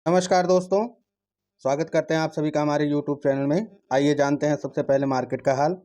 नमस्कार दोस्तों, स्वागत करते हैं आप सभी का हमारे YouTube चैनल में। आइए जानते हैं सबसे पहले मार्केट का हाल।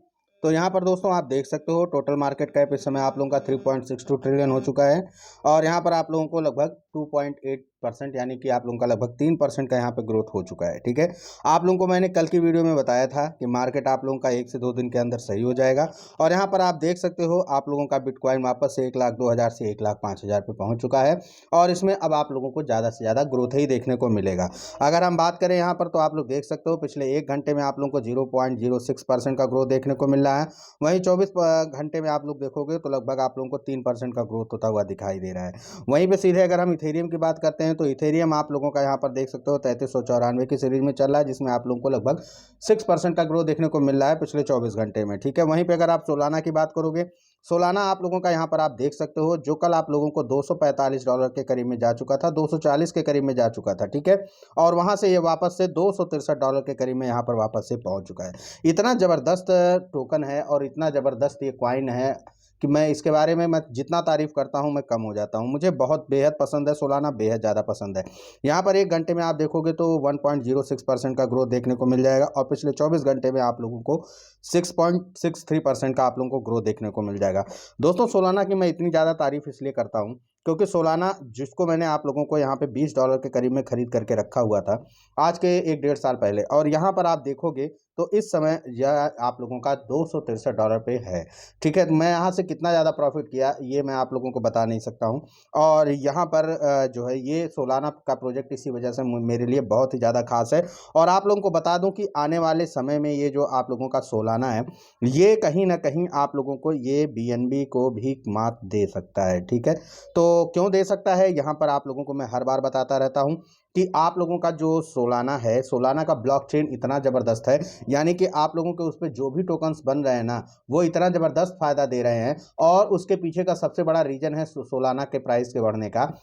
तो यहाँ पर दोस्तों आप देख सकते हो टोटल मार्केट कैप इस समय आप लोगों का 3.62 ट्रिलियन हो चुका है और यहाँ पर आप लोगों को लगभग 2.8% यानी कि आप लोगों का लगभग 3% का यहाँ पे ग्रोथ हो चुका है। ठीक है, आप लोगों को मैंने कल की वीडियो में बताया था कि मार्केट आप लोगों का 1 से 2 दिन के अंदर सही हो जाएगा और यहाँ पर आप देख सकते हो आप लोगों का बिटकॉइन वापस से 1,02,000 से 1,05,000 पे पहुँच चुका है और इसमें अब आप लोगों को ज़्यादा से ज़्यादा ग्रोथ ही देखने को मिलेगा। अगर हम बात करें यहाँ पर तो आप लोग देख सकते हो पिछले 1 घंटे में आप लोगों को 0.06% का ग्रोथ देखने को मिल रहा है। वहीं 24 घंटे में आप लोग देखोगे तो लगभग आप लोगों को 3% का ग्रोथ होता हुआ दिखाई दे रहा है। वहीं पे सीधे अगर हम इथेरियम की बात करते हैं तो इथेरियम आप लोगों का यहाँ पर देख सकते हो 3394 की सीरीज में चल रहा है, जिसमें आप लोगों को लगभग 6% का ग्रोथ देखने को मिल रहा है पिछले 24 घंटे में। ठीक है, वहीं पे अगर आप सोलाना की बात करोगे, सोलाना आप लोगों का यहाँ पर आप देख सकते हो जो कल आप लोगों को $245 के करीब में जा चुका था, 240 के करीब में जा चुका था। ठीक है, और वहाँ से ये वापस से $263 के करीब में यहाँ पर वापस से पहुँच चुका है। इतना ज़बरदस्त टोकन है और इतना ज़बरदस्त ये कॉइन है कि मैं इसके बारे में जितना तारीफ़ करता हूँ मैं कम हो जाता हूँ। मुझे बहुत बेहद पसंद है सोलाना, बेहद ज़्यादा पसंद है। यहाँ पर 1 घंटे में आप देखोगे तो 1.06% का ग्रोथ देखने को मिल जाएगा और पिछले 24 घंटे में आप लोगों को 6.63% का आप लोगों को ग्रोथ देखने को मिल जाएगा। दोस्तों सोलाना की मैं इतनी ज़्यादा तारीफ़ इसलिए करता हूँ क्योंकि सोलाना जिसको मैंने आप लोगों को यहाँ पे $20 के करीब में खरीद करके रखा हुआ था आज के 1 डेढ़ साल पहले, और यहाँ पर आप देखोगे तो इस समय यह आप लोगों का $263 पे है। ठीक है, मैं यहाँ से कितना ज़्यादा प्रॉफिट किया ये मैं आप लोगों को बता नहीं सकता हूँ। और यहाँ पर जो है ये सोलाना का प्रोजेक्ट इसी वजह से मेरे लिए बहुत ही ज़्यादा खास है। और आप लोगों को बता दूं कि आने वाले समय में ये जो आप लोगों का सोलाना है ये कहीं ना कहीं आप लोगों को ये बीएनबी को भी मात दे सकता है। ठीक है, तो क्यों दे सकता है, यहाँ पर आप लोगों को मैं हर बार बताता रहता हूँ कि आप लोगों का जो सोलाना है, सोलाना का ब्लॉकचेन इतना ज़बरदस्त है, यानी कि आप लोगों के उस पर जो भी टोकन्स बन रहे हैं ना वो इतना ज़बरदस्त फ़ायदा दे रहे हैं। और उसके पीछे का सबसे बड़ा रीज़न है सोलाना के प्राइस के बढ़ने का,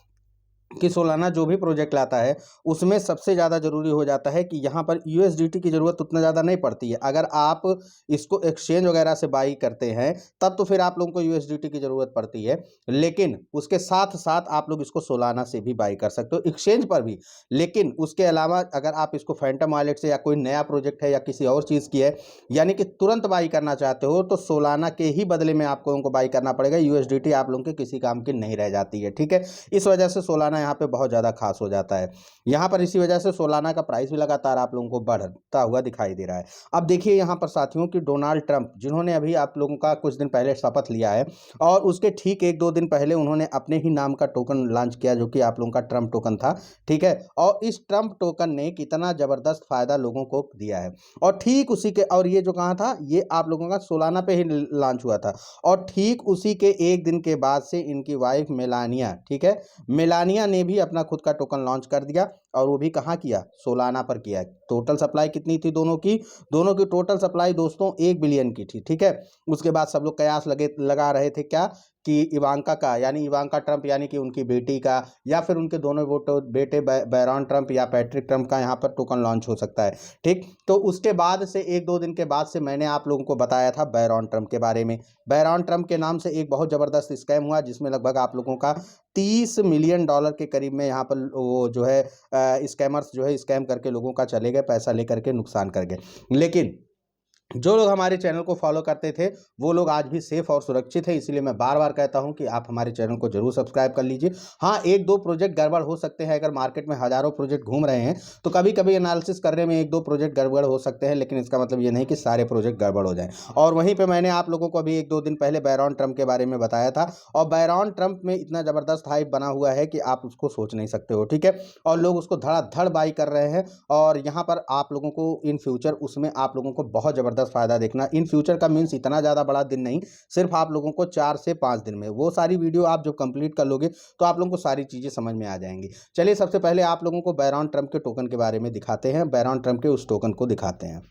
कि सोलाना जो भी प्रोजेक्ट लाता है उसमें सबसे ज़्यादा ज़रूरी हो जाता है कि यहाँ पर यूएसडीटी की ज़रूरत उतना ज़्यादा नहीं पड़ती है। अगर आप इसको एक्सचेंज वगैरह से बाई करते हैं तब तो फिर आप लोगों को यूएसडीटी की ज़रूरत पड़ती है, लेकिन उसके साथ साथ आप लोग इसको सोलाना से भी बाई कर सकते हो, एक्सचेंज पर भी। लेकिन उसके अलावा अगर आप इसको फैंटम वॉलेट से या कोई नया प्रोजेक्ट है या किसी और चीज़ की है यानी कि तुरंत बाई करना चाहते हो तो सोलाना के ही बदले में आपको उनको बाई करना पड़ेगा। यूएसडीटी आप लोगों के किसी काम की नहीं रह जाती है। ठीक है, इस वजह से सोलाना यहाँ पे बहुत ज़्यादा खास हो जाता है। यहाँ पर इसी वजह से सोलाना का प्राइस भी लगातार आप लोगों को बढ़ता हुआ दिखाई दे रहा है। अब देखिए यहाँ पर साथियों कि डोनाल्ड ट्रंप जिन्होंने अभी आप लोगों का कुछ दिन पहले शपथ लिया है और उसके ठीक 1-2 दिन पहले उन्होंने अपने ही नाम का टोकन लॉन्च किया जो कि आप लोगों का ट्रंप टोकन था। ठीक है, और इस ट्रंप टोकन ने कितना ज़बरदस्त फायदा लोगों को दिया है और ठीक उसी के, और ये जो कहा था ये आप लोगों का सोलाना पे ही लॉन्च हुआ था और ठीक उसी के 1 दिन के बाद से इनकी वाइफ मेलानिया, ठीक है, मेलानिया ने भी अपना खुद का टोकन लॉन्च कर दिया और वो भी कहाँ किया, सोलाना पर किया। टोटल सप्लाई कितनी थी दोनों की टोटल सप्लाई दोस्तों 1 बिलियन की थी। ठीक है, उसके बाद सब लोग कयास लगा रहे थे क्या कि इवांका का यानी इवांका ट्रंप यानी कि उनकी बेटी का या फिर उनके दोनों बेटे बैरॉन ट्रंप या पैट्रिक ट्रंप का यहाँ पर टोकन लॉन्च हो सकता है। ठीक, तो उसके बाद से 1-2 दिन के बाद से मैंने आप लोगों को बताया था बैरॉन ट्रंप के बारे में। बैरॉन ट्रंप के नाम से एक बहुत ज़बरदस्त स्कैम हुआ जिसमें लगभग आप लोगों का $30 मिलियन के करीब में यहाँ पर वो जो है स्कैमर्स जो है स्कैम करके लोगों का चले गए, पैसा लेकर के नुकसान कर गए। लेकिन जो लोग हमारे चैनल को फॉलो करते थे वो लोग आज भी सेफ और सुरक्षित है, इसलिए मैं बार बार कहता हूं कि आप हमारे चैनल को जरूर सब्सक्राइब कर लीजिए। हाँ, 1-2 प्रोजेक्ट गड़बड़ हो सकते हैं, अगर मार्केट में हज़ारों प्रोजेक्ट घूम रहे हैं तो कभी कभी एनालिसिस करने में 1-2 प्रोजेक्ट गड़बड़ हो सकते हैं, लेकिन इसका मतलब ये नहीं कि सारे प्रोजेक्ट गड़बड़ हो जाएं। और वहीं पर मैंने आप लोगों को अभी 1-2 दिन पहले बैरॉन ट्रंप के बारे में बताया था और बैरॉन ट्रंप में इतना ज़बरदस्त हाइप बना हुआ है कि आप उसको सोच नहीं सकते हो। ठीक है, और लोग उसको धड़ाधड़ बाई कर रहे हैं और यहाँ पर आप लोगों को इन फ्यूचर उसमें आप लोगों को बहुत ज़बरदस्त फायदा देखना। इन फ्यूचर का मीन्स इतना ज़्यादा बड़ा दिन नहीं, सिर्फ आप लोगों को 4 से 5 दिन में वो सारी वीडियो आप जब कंप्लीट कर लोगे तो आप लोगों को सारी चीज़ें समझ में आ जाएंगी। चलिए सबसे पहले आप लोगों को बैरॉन ट्रंप के टोकन के बारे में दिखाते हैं, बैरॉन ट्रंप के उस टोकन को दिखाते हैं।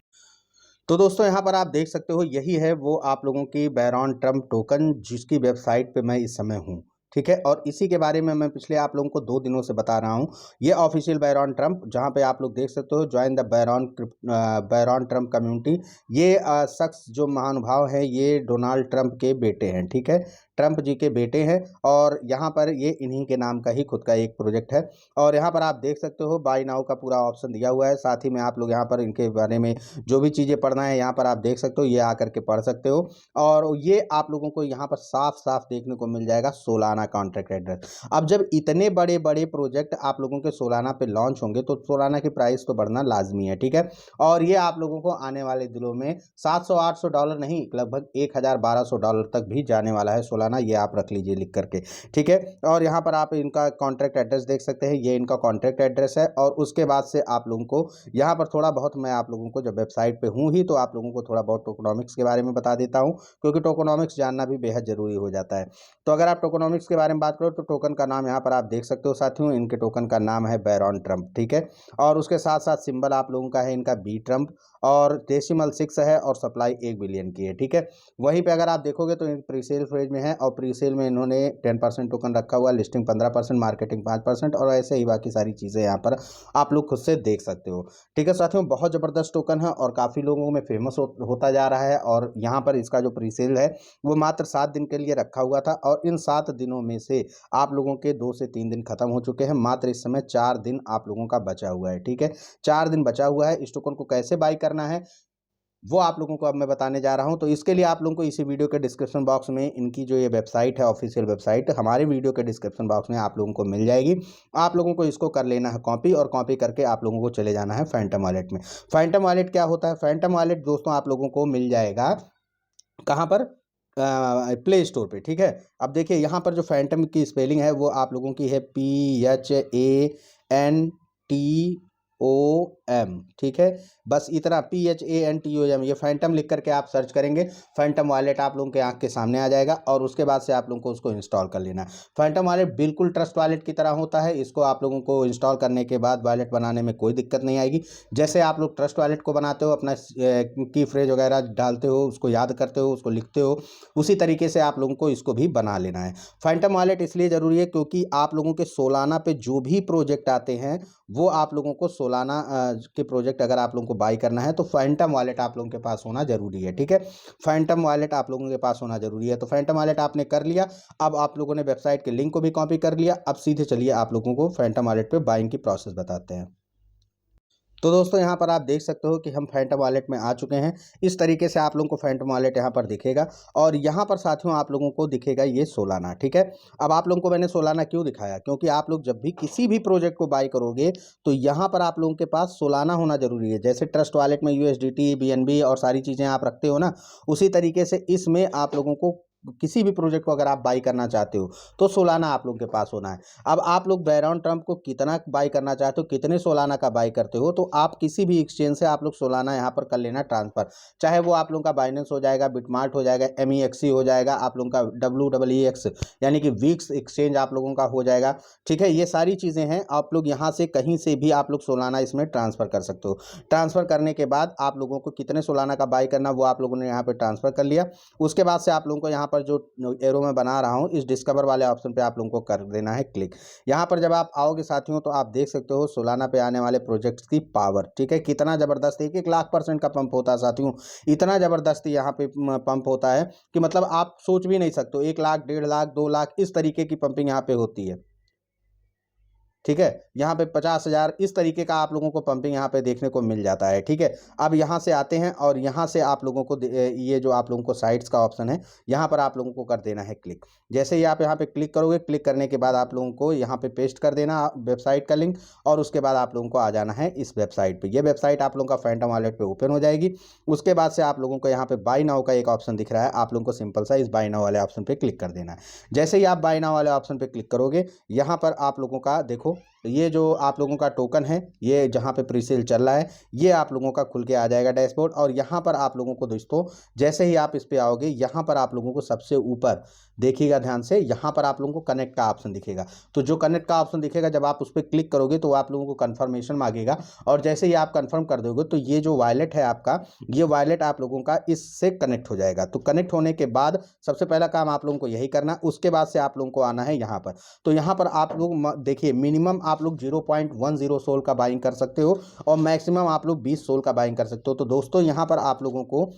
तो दोस्तों यहाँ पर आप देख सकते हो यही है वो आप लोगों की बैरॉन ट्रंप टोकन जिसकी वेबसाइट पे मैं इस समय हूँ। ठीक है। और इसी के बारे में मैं पिछले आप लोगों को 2 दिनों से बता रहा हूँ। ये ऑफिशियल बैरॉन ट्रम्प, जहाँ पे आप लोग देख सकते हो join the baron Trump community. ये शख्स जो महानुभाव है ये डोनाल्ड ट्रम्प के बेटे हैं, ठीक है, ट्रम्प जी के बेटे हैं। और यहाँ पर ये इन्हीं के नाम का ही खुद का एक प्रोजेक्ट है। और यहाँ पर आप देख सकते हो बाय नाउ का पूरा ऑप्शन दिया हुआ है। साथ ही में आप लोग यहाँ पर इनके बारे में जो भी चीज़ें पढ़ना है यहाँ पर आप देख सकते हो, ये आकर के पढ़ सकते हो। और ये आप लोगों को यहाँ पर साफ साफ देखने को मिल जाएगा सोलाना कॉन्ट्रैक्ट एड्रेस। अब जब इतने बड़े बड़े प्रोजेक्ट आप लोगों के सोलाना पे लॉन्च होंगे तो सोलाना की प्राइस तो बढ़ना लाजमी है, ठीक है। और ये आप लोगों को आने वाले दिनों में $700-800 नहीं, लगभग $1000-1200 तक भी जाने वाला है सोलाना, ये आप रख लीजिए लिख करके, ठीक है। और यहाँ पर आप इनका कॉन्ट्रैक्ट एड्रेस देख सकते हैं, ये इनका कॉन्ट्रैक्ट एड्रेस है। और उसके बाद से आप लोगों को यहाँ पर थोड़ा बहुत मैं आप लोगों को जब वेबसाइट पे हूँ ही तो आप लोगों को थोड़ा बहुत टोकोनॉमिक्स के बारे में बता देता हूँ, क्योंकि टोकोनॉमिक्स जानना भी बेहद ज़रूरी हो जाता है। तो अगर आप टोकोनॉमिक्स के बारे में बात करो तो टोकन का नाम यहाँ पर आप देख सकते हो साथियों, इनके टोकन का नाम है बैरॉन ट्रम्प, ठीक है। और उसके साथ साथ सिंबल आप लोगों का है इनका बी ट्रम्प, और डेसिमल 6 है, और सप्लाई 1 बिलियन की है, ठीक है। वहीं पे अगर आप देखोगे तो प्री सेल फेज में है, और प्री सेल में इन्होंने 10% टोकन रखा हुआ, लिस्टिंग 15%, मार्केटिंग 5%, और ऐसे ही बाकी सारी चीज़ें यहाँ पर आप लोग खुद से देख सकते हो, ठीक है साथियों। बहुत ज़बरदस्त टोकन है और काफ़ी लोगों में फेमस होता जा रहा है। और यहाँ पर इसका जो प्री सेल है वो मात्र 7 दिन के लिए रखा हुआ था, और इन 7 दिनों में से आप लोगों के 2 से 3 दिन खत्म हो चुके हैं। मात्र इस समय 4 दिन आप लोगों का बचा हुआ है, ठीक है, 4 दिन बचा हुआ है। इस टोकन को कैसे बाई करना है वो आप लोगों को अब मैं बताने जा रहा हूं। तो इसके लिए आप लोगों को इसी वीडियो के डिस्क्रिप्शन बॉक्स में इनकी जो ये वेबसाइट है, ऑफिशियल वेबसाइट, हमारे वीडियो के डिस्क्रिप्शन बॉक्स में आप लोगों को मिल जाएगी। आप लोगों को इसको कर लेना है कॉपी, और कॉपी करके आप लोगों को चले जाना है फैंटम वॉलेट में। फैंटम वॉलेट क्या होता है? फैंटम वॉलेट दोस्तों आप लोगों को मिल जाएगा कहाँ पर? प्ले स्टोर पे, ठीक है। अब देखिए यहाँ पर जो फैंटम की स्पेलिंग है वो आप लोगों की है PHANTOM, ठीक है। बस इतना PHANTOM, ये फैंटम लिख करके आप सर्च करेंगे, फैंटम वॉलेट आप लोगों के आंख के सामने आ जाएगा। और उसके बाद से आप लोगों को उसको इंस्टॉल कर लेना है। फैंटम वॉलेट बिल्कुल ट्रस्ट वॉलेट की तरह होता है। इसको आप लोगों को इंस्टॉल करने के बाद वॉलेट बनाने में कोई दिक्कत नहीं आएगी। जैसे आप लोग ट्रस्ट वॉलेट को बनाते हो, अपना की फ्रेज वगैरह डालते हो, उसको याद करते हो, उसको लिखते हो, उसी तरीके से आप लोगों को इसको भी बना लेना है। फैंटम वॉलेट इसलिए ज़रूरी है क्योंकि आप लोगों के सोलाना पे जो भी प्रोजेक्ट आते हैं वो आप लोगों को सोलाना के प्रोजेक्ट अगर आप लोगों को बाई करना है तो फैंटम वॉलेट आप लोगों के पास होना जरूरी है, ठीक है। फैंटम वॉलेट आप लोगों के पास होना जरूरी है। तो फैंटम वॉलेट आपने कर लिया। अब आप लोगों ने वेबसाइट के लिंक को भी कॉपी कर लिया। अब सीधे चलिए आप लोगों को फैंटम वॉलेट पे बाइंग की प्रोसेस बताते हैं। तो दोस्तों यहाँ पर आप देख सकते हो कि हम फैंटम वॉलेट में आ चुके हैं। इस तरीके से आप लोगों को फैंटम वॉलेट यहाँ पर दिखेगा, और यहाँ पर साथियों आप लोगों को दिखेगा ये सोलाना, ठीक है। अब आप लोगों को मैंने सोलाना क्यों दिखाया? क्योंकि आप लोग जब भी किसी भी प्रोजेक्ट को बाई करोगे तो यहाँ पर आप लोगों के पास सोलाना होना जरूरी है। जैसे ट्रस्ट वॉलेट में USDT, BNB और सारी चीज़ें आप रखते हो ना, उसी तरीके से इसमें आप लोगों को किसी भी प्रोजेक्ट को अगर आप बाई करना चाहते हो तो सोलाना आप लोगों के पास होना है। अब आप लोग बैरॉन ट्रम्प को कितना बाई करना चाहते हो, कितने सोलाना का बाई करते हो, तो आप किसी भी एक्सचेंज से आप लोग सोलाना यहाँ पर कर लेना ट्रांसफर। चाहे वो आप लोगों का बाइनेंस हो जाएगा, बिटमार्ट हो जाएगा, MEXC हो जाएगा, आप लोगों का WEEX यानी कि वीक्स एक्सचेंज आप लोगों का हो जाएगा, ठीक है। ये सारी चीज़ें हैं, आप लोग यहाँ से कहीं से भी आप लोग सोलाना इसमें ट्रांसफ़र कर सकते हो। ट्रांसफ़र करने के बाद आप लोगों को कितने सोलाना का बाई करना वो आप लोगों ने यहाँ पर ट्रांसफ़र कर लिया। उसके बाद से आप लोगों को यहाँ पर जो एरो में बना रहा हूँ इस डिस्कवर वाले ऑप्शन पे आप लोगों को कर देना है क्लिक। यहाँ पर जब आप आओगे साथियों तो आप देख सकते हो सोलाना पे आने वाले प्रोजेक्ट्स की पावर, ठीक है, कितना ज़बरदस्त, 1-1 लाख % का पंप होता है साथियों। इतना ज़बरदस्त यहाँ पे पंप होता है कि मतलब आप सोच भी नहीं सकते हो। 1 लाख, 1.5 लाख, 2 लाख इस तरीके की पंपिंग यहाँ पे होती है, ठीक है। यहाँ पे 50,000 इस तरीके का आप लोगों को पंपिंग यहाँ पे देखने को मिल जाता है, ठीक है। अब यहाँ से आते हैं और यहाँ से आप लोगों को ये जो आप लोगों को साइट्स का ऑप्शन है यहाँ पर आप लोगों को कर देना है क्लिक। जैसे ही आप यहाँ पे क्लिक करोगे, क्लिक करने के बाद आप लोगों को यहाँ पे पेस्ट कर देना वेबसाइट का लिंक, और उसके बाद आप लोगों को आ जाना है इस वेबसाइट पर। यह वेबसाइट आप लोगों का फैंटम वॉलेट पर ओपन हो जाएगी। उसके बाद से आप लोगों को यहाँ पे बाय नाउ का एक ऑप्शन दिख रहा है, आप लोगों को सिंपल सा इस बाय नाउ वाले ऑप्शन पर क्लिक कर देना है। जैसे ही आप बाय नाउ वाले ऑप्शन पर क्लिक करोगे यहाँ पर आप लोगों का देखो ये जो आप लोगों का टोकन है, ये जहाँ पे प्री सेल चल रहा है, ये आप लोगों का खुल के आ जाएगा डैशबोर्ड। और यहाँ पर आप लोगों को दोस्तों जैसे ही आप इस पे आओगे, यहाँ पर आप लोगों को सबसे ऊपर देखिएगा ध्यान से, यहाँ पर आप लोगों को कनेक्ट का ऑप्शन दिखेगा। तो जो कनेक्ट का ऑप्शन दिखेगा, जब आप उस पर क्लिक करोगे तो आप लोगों को कन्फर्मेशन मांगेगा, और जैसे ही आप कन्फर्म कर दोगे तो ये जो वॉलेट है आपका, ये वॉलेट आप लोगों का इससे कनेक्ट हो जाएगा। तो कनेक्ट होने के बाद सबसे पहला काम आप लोगों को यही करना है। उसके बाद से आप लोगों को आना है यहाँ पर। तो यहाँ पर आप लोग देखिए, मिनिमम आप लोग 0.10 सोल का बाइंग कर सकते हो, और मैक्सिमम आप लोग 20 सोल का बाइंग कर सकते हो। तो दोस्तों यहाँ पर आप लोगों को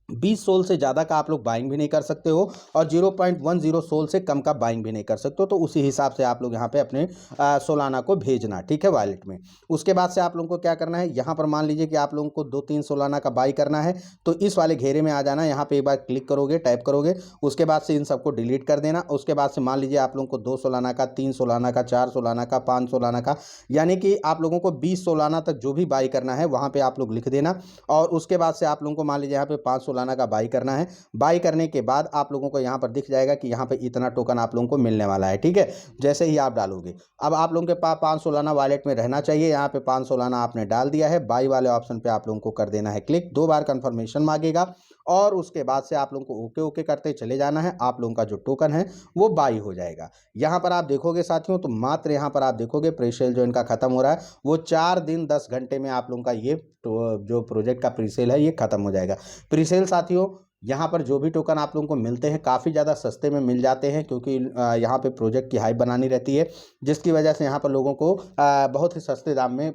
20 सोल से ज़्यादा का आप लोग बाइंग भी नहीं कर सकते हो, और 0.10 सोल से कम का बाइंग भी नहीं कर सकते हो। तो उसी हिसाब से आप लोग यहाँ पे अपने सोलाना को भेजना, ठीक है, वॉलेट में। उसके बाद से आप लोगों को क्या करना है, यहाँ पर मान लीजिए कि आप लोगों को 2-3 सोलाना का बाई करना है, तो इस वाले घेरे में आ जाना। यहाँ पे एक बार क्लिक करोगे, टाइप करोगे, उसके बाद से इन सबको डिलीट कर देना। उसके बाद से मान लीजिए आप लोगों को 2 सोलाना का, 3 सोलाना का, 4 सोलाना का, 5 सोलाना का, यानी कि आप लोगों को 20 सोलाना तक जो भी बाई करना है वहाँ पर आप लोग लिख देना। और उसके बाद से आप लोगों को मान लीजिए यहाँ पे 5 सोलाना का बाई करना है। बाई करने के बाद आप लोगों को यहाँ पर दिख जाएगा कि यहाँ पे इतना टोकन आप लोगों को मिलने वाला है, ठीक है। जैसे ही आप डालोगे, अब आप लोगों के पास 5 सोलाना वॉलेट में रहना चाहिए। यहाँ पे 5 सोलाना आपने डाल दिया है, बाई वाले ऑप्शन पे आप लोगों को कर देना है क्लिक। 2 बार कंफर्मेशन मांगेगा, और उसके बाद से आप लोगों को ओके ओके करते चले जाना है। आप लोगों का जो टोकन है वो बाई हो जाएगा। यहाँ पर आप देखोगे साथियों, तो मात्र यहाँ पर आप देखोगे प्रीसेल जो इनका खत्म हो रहा है, वो 4 दिन 10 घंटे में आप लोगों का ये जो प्रोजेक्ट का प्रीसेल है ये खत्म हो जाएगा। प्रीसेल साथियों, यहाँ पर जो भी टोकन आप लोगों को मिलते हैं काफ़ी ज़्यादा सस्ते में मिल जाते हैं, क्योंकि यहाँ पे प्रोजेक्ट की हाइप बनानी रहती है, जिसकी वजह से यहाँ पर लोगों को बहुत ही सस्ते दाम में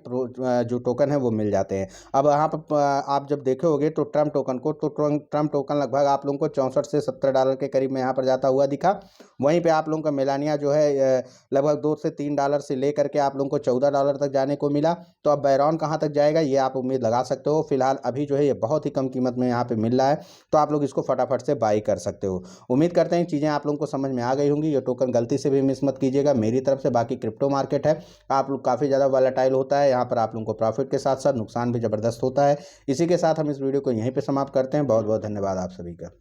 जो टोकन है वो मिल जाते हैं। अब यहाँ पर आप जब देखे होगे तो ट्रम्प टोकन को, तो ट्रम्प टोकन लगभग आप लोगों को 64 से 70 डॉलर के करीब में यहाँ पर जाता हुआ दिखा। वहीं पर आप लोगों का मेलानिया जो है लगभग 2 से 3 डॉलर से ले करके आप लोगों को 14 डॉलर तक जाने को मिला। तो अब बैरॉन कहाँ तक जाएगा ये आप उम्मीद लगा सकते हो। फिलहाल अभी जो है ये बहुत ही कम कीमत में यहाँ पे मिल रहा है, तो आप लोग इसको फटाफट से बाई कर सकते हो। उम्मीद करते हैं चीज़ें आप लोगों को समझ में आ गई होंगी। ये टोकन गलती से भी मिस मत कीजिएगा मेरी तरफ से। बाकी क्रिप्टो मार्केट है, आप लोग काफ़ी ज़्यादा वॉलेटाइल होता है, यहाँ पर आप लोगों को प्रॉफिट के साथ साथ नुकसान भी ज़बरदस्त होता है। इसी के साथ हम इस वीडियो को यहीं पर समाप्त करते हैं। बहुत बहुत धन्यवाद आप सभी का।